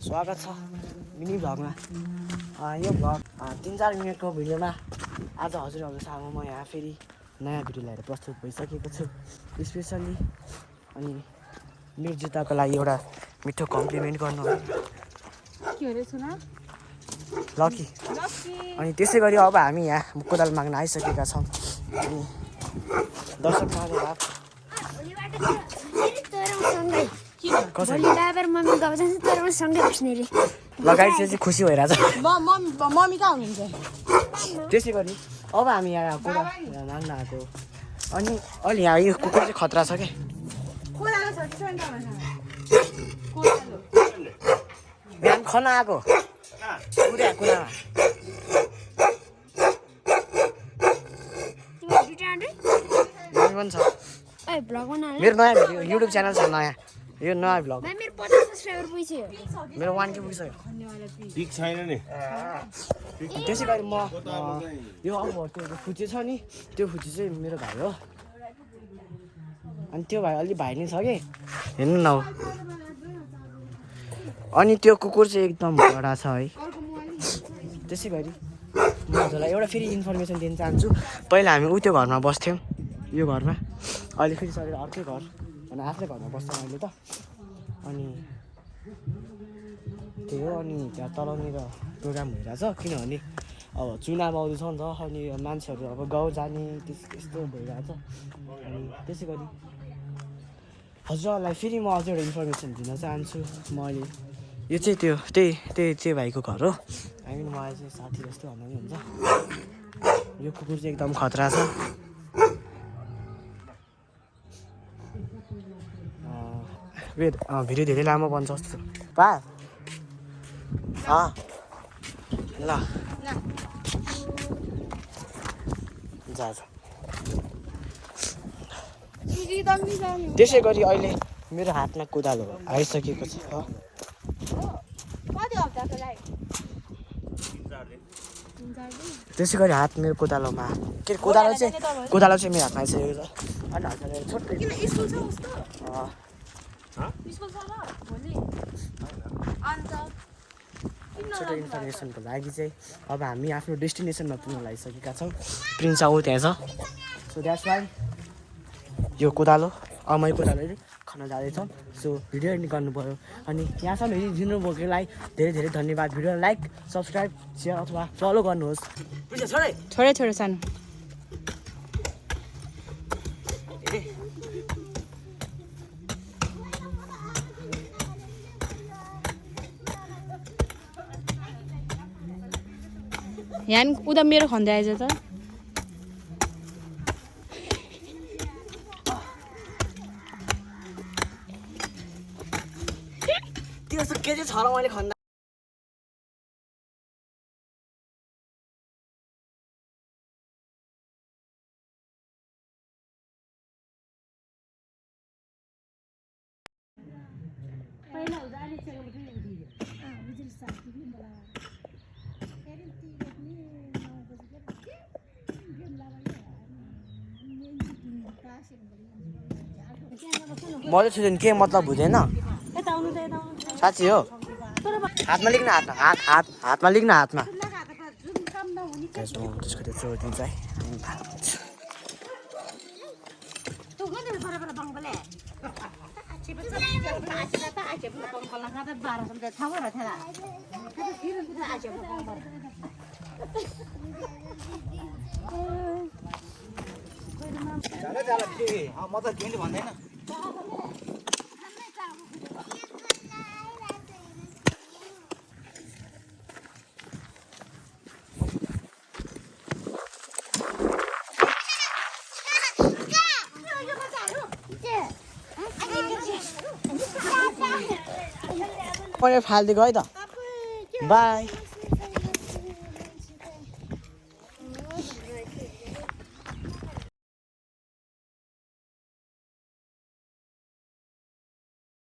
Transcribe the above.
स्वागत छ मिनी भ्लगमा। यो भ्लग 3-4 मिनटको भिडियोमा आज हजुरहरूको सामु म यहाँ फेरि नयाँ भिडियो लिएर प्रस्तुत भइसकेको छु। स्पेसली अनि मेरो जुत्ताको लागि एउटा मिठो कम्प्लिमेन्ट गर्नु के हो रे सुना लकी। अनि त्यसै गरी अब हामी यहाँ कोदाल माग्न आइसकेका छौँ। अनि दर्शक महानुभाव लगाइ चाहिँ खुसी भइरहेछ। मम्मी कहाँ हुनुहुन्छ? त्यसै गरी अब हामी यहाँ कुरा माग्न आएको। अनि अलि यहाँ यो कुकुर चाहिँ खतरा छ क्या। बिहान खना आएको पुरा कुरामा पनि छ। मेरो नयाँ भिडियो युट्युब च्यानल छ नयाँ, यो नयाँ भ्लग। मेरो 1K पुगिसक्यो। पिक छैन नि। त्यसै गरी म यो अब त्यो फुची छ नि, त्यो फुची चाहिँ मेरो भाइ हो। अनि त्यो भाइ अलि भाइ नै छ कि हेर्नु न। अनि त्यो कुकुर चाहिँ एकदम कडा छ है। त्यसै गरी म हजुरलाई एउटा फेरि इन्फर्मेसन दिन चाहन्छु। पहिला हामी त्यो घरमा बस्थ्यौँ, यो घरमा। अहिले फेरि सरेर अर्कै घर अनि आफ्नै घरमा बस्छ अहिले त। अनि त्यही हो। अनि त्यहाँ तलनिर प्रोग्राम भइरहेछ, किनभने अब चुनाव आउँदैछ नि त। अनि मान्छेहरू अब गाउँ जाने यस्तो भइरहेछ। अनि त्यसै गरी हजुरहरूलाई फेरि म अझै एउटा इन्फर्मेसन दिन चाहन्छु। म अहिले यो चाहिँ त्यही भाइको घर हो। हामी मलाई चाहिँ साथी जस्तो भन्दा पनि हुन्छ। यो कुकुर चाहिँ एकदम खतरा छ। भिडियो धेरै लामो बन्छ जस्तो पा ल जा। त्यसै गरी अहिले मेरो हातमा कोदालो आइसकेको छ। त्यसै गरी हात मेरो कोदालोमा कोदालो चाहिँ मेरो हातमा आइसकेको छ। अनि हजुरले छोटो इन्फर्मेसनको लागि चाहिँ अब हामी आफ्नो डेस्टिनेसनमा पुग्न लागिसकेका छौँ। प्रिन्स आऊ त्यहाँ छ। सो द्याट्स वाइ यो कोदालो मै कोदालोले खान जाँदैछौँ। सो भिडियो एन्ड गर्नुभयो। अनि यहाँसम्म हेरिदिनुभएकोलाई धेरै धेरै धन्यवाद। भिडियो लाइक, सब्सक्राइब, सेयर अथवा फलो गर्नुहोस्। छोडे सानो यहाँ उता मेरो खन्दै आएछ त। त्यो के चाहिँ छ र मैले खन्दा मजा के मतलब हुँदैन साँच्ची हो। हातमा लिख्न हातमा लिख्न हातमा त्यसको त्यो चोरिदिन्छ है। म त केही भन्दैन। मैले फालिदिएको है त। बाई।